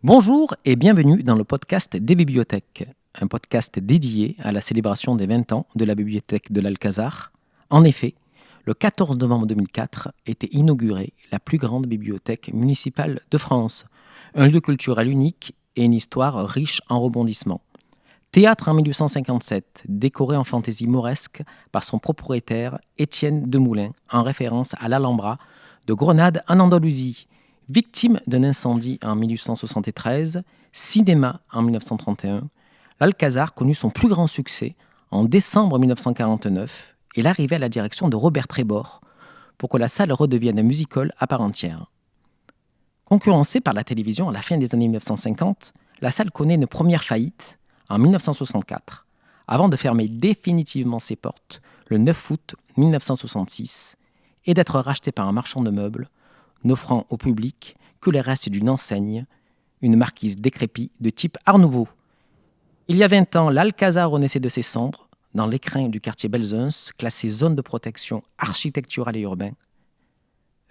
Bonjour et bienvenue dans le podcast des bibliothèques, un podcast dédié à la célébration des 20 ans de la bibliothèque de l'Alcazar. En effet, le 14 novembre 2004 était inaugurée la plus grande bibliothèque municipale de France, un lieu culturel unique et une histoire riche en rebondissements. Théâtre en 1857, décoré en fantaisie mauresque par son propriétaire Étienne Demoulin, en référence à l'Alhambra de Grenade en Andalousie. Victime d'un incendie en 1873, cinéma en 1931, l'Alcazar connut son plus grand succès en décembre 1949 et l'arrivée à la direction de Robert Trébor pour que la salle redevienne un music-hall à part entière. Concurrencée par la télévision à la fin des années 1950, la salle connaît une première faillite en 1964, avant de fermer définitivement ses portes le 9 août 1966 et d'être rachetée par un marchand de meubles, n'offrant au public que les restes d'une enseigne, une marquise décrépite de type Art Nouveau. Il y a 20 ans, l'Alcazar renaissait de ses cendres dans l'écrin du quartier Belzunce, classé zone de protection architecturale et urbain.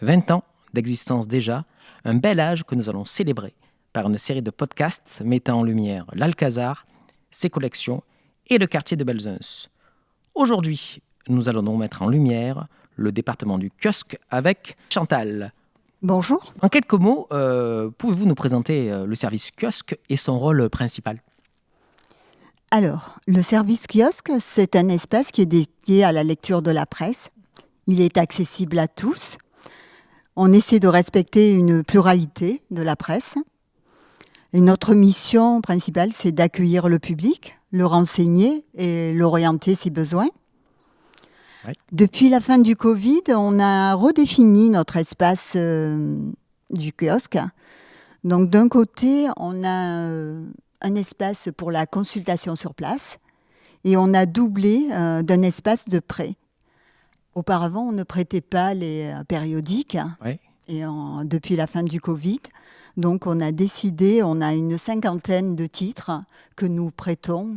20 ans d'existence déjà, un bel âge que nous allons célébrer par une série de podcasts mettant en lumière l'Alcazar, ses collections et le quartier de Belzunce. Aujourd'hui, nous allons donc mettre en lumière le département du kiosque avec Chantal. Bonjour. En quelques mots, pouvez-vous nous présenter le service kiosque et son rôle principal ? Alors, le service kiosque, c'est un espace qui est dédié à la lecture de la presse. Il est accessible à tous. On essaie de respecter une pluralité de la presse. Et notre mission principale, c'est d'accueillir le public, le renseigner et l'orienter si besoin. Ouais. Depuis la fin du Covid, on a redéfini notre espace du kiosque. Donc d'un côté, on a un espace pour la consultation sur place et on a doublé d'un espace de prêt. Auparavant, on ne prêtait pas les périodiques Ouais. et depuis la fin du Covid. Donc on a décidé, on a une 50aine de titres que nous prêtons.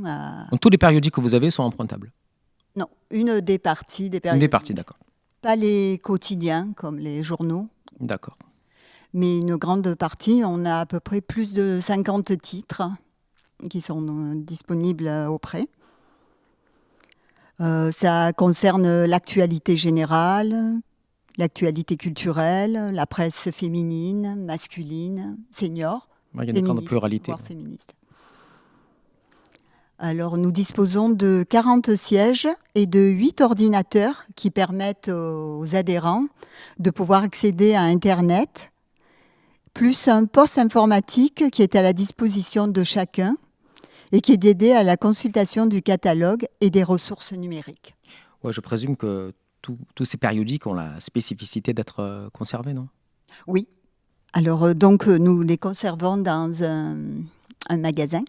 Donc, tous les périodiques que vous avez sont empruntables. Non, une des parties des Une périodiques. des parties, d'accord. Pas les quotidiens comme les journaux, D'accord. mais une grande partie. On a à peu près plus de 50 titres qui sont disponibles au prêt. Ça concerne l'actualité générale, l'actualité culturelle, la presse féminine, masculine, senior, Ouais, il y a une grande féministe, pluralité. voire féministe. Alors, nous disposons de 40 sièges et de 8 ordinateurs qui permettent aux adhérents de pouvoir accéder à Internet, plus un poste informatique qui est à la disposition de chacun et qui est dédié à la consultation du catalogue et des ressources numériques. Ouais, je présume que tous ces périodiques ont la spécificité d'être conservés, non ? Oui. Alors, donc, nous les conservons dans un magasin.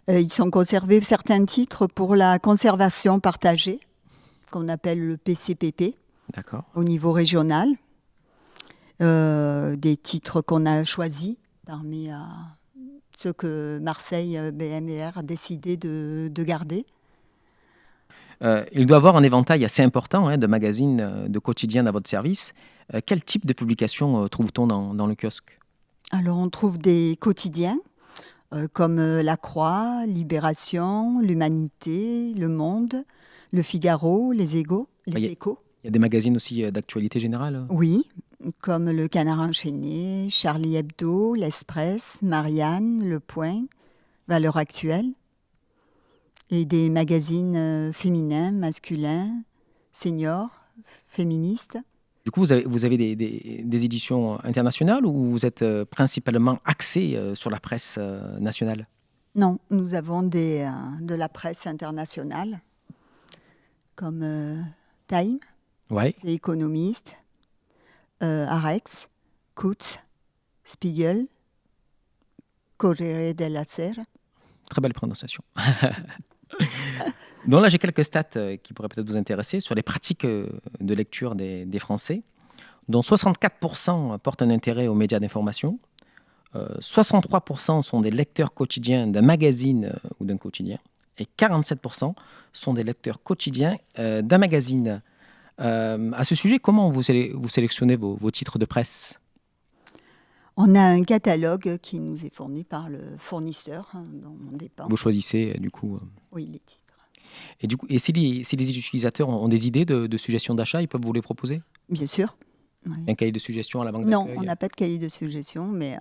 Ils sont conservés, certains titres, pour la conservation partagée, qu'on appelle le PCPP, D'accord. au niveau régional. Des titres qu'on a choisis parmi ceux que Marseille BMR a décidé de garder. Il doit y avoir un éventail assez important de magazines, de quotidiens à votre service. Quel type de publication trouve-t-on dans le kiosque ? Alors, on trouve des quotidiens comme La Croix, Libération, L'Humanité, Le Monde, Le Figaro, Les Échos. Il y a des magazines aussi d'actualité générale ? Oui, comme Le Canard enchaîné, Charlie Hebdo, L'Express, Marianne, Le Point, Valeurs actuelles. Et des magazines féminins, masculins, seniors, féministes. Du coup, vous avez des éditions internationales ou vous êtes principalement axé sur la presse nationale ? Non, nous avons de la presse internationale, comme Time, Ouais. The Economist, Haaretz, Quotes, Spiegel, Corriere della Sera. Très belle prononciation. Donc là, j'ai quelques stats qui pourraient peut-être vous intéresser sur les pratiques de lecture des Français, dont 64% portent un intérêt aux médias d'information, 63% sont des lecteurs quotidiens d'un magazine ou d'un quotidien, et 47% sont des lecteurs quotidiens d'un magazine. À ce sujet, comment vous sélectionnez vos titres de presse ? On a un catalogue qui nous est fourni par le fournisseur dont on dépend. Vous choisissez du coup. Oui, les titres. Et du coup, et si les utilisateurs ont des idées de suggestions d'achat, ils peuvent vous les proposer? Bien sûr. Oui. Un cahier de suggestions à la banque Non, d'accueil? on n'a pas de cahier de suggestions, mais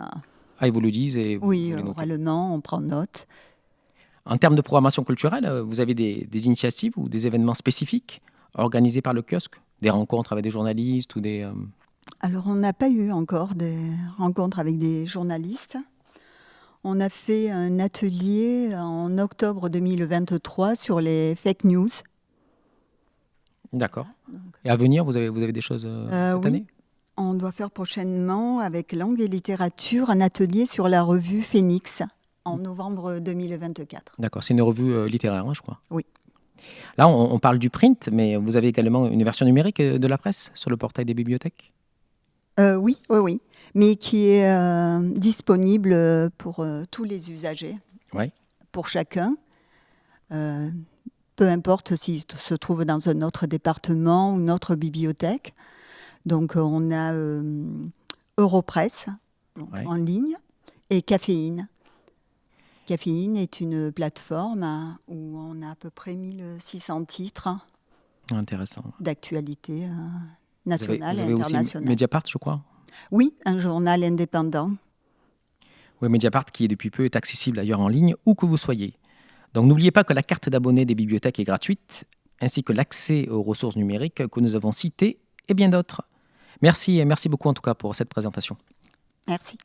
Ah, ils vous le disent et vous oui, les notez. oralement, on prend note. En termes de programmation culturelle, vous avez des initiatives ou des événements spécifiques organisés par le kiosque? Des rencontres avec des journalistes ou des... Alors, on n'a pas eu encore des rencontres avec des journalistes. On a fait un atelier en octobre 2023 sur les fake news. D'accord. Donc, Et à venir, vous avez des choses cette oui, année? on doit faire prochainement, avec Langue et Littérature, un atelier sur la revue Phoenix en novembre 2024. D'accord, c'est une revue littéraire, hein, je crois. Oui. Là, on parle du print, mais vous avez également une version numérique de la presse sur le portail des bibliothèques? Oui, mais qui est disponible pour tous les usagers, Oui. pour chacun, euh, peu importe s'il se trouve dans un autre département ou une autre bibliothèque. Donc, on a Europresse, donc Ouais. en ligne, et Caféine. Caféine est une plateforme où on a à peu près 1600 titres Intéressant. d'actualité Vous nationale et avez aussi internationale. Mediapart, je crois. Oui, un journal indépendant. Oui, Mediapart qui depuis peu est accessible d'ailleurs en ligne où que vous soyez. Donc n'oubliez pas que la carte d'abonné des bibliothèques est gratuite, ainsi que l'accès aux ressources numériques que nous avons citées et bien d'autres. Merci beaucoup en tout cas pour cette présentation. Merci.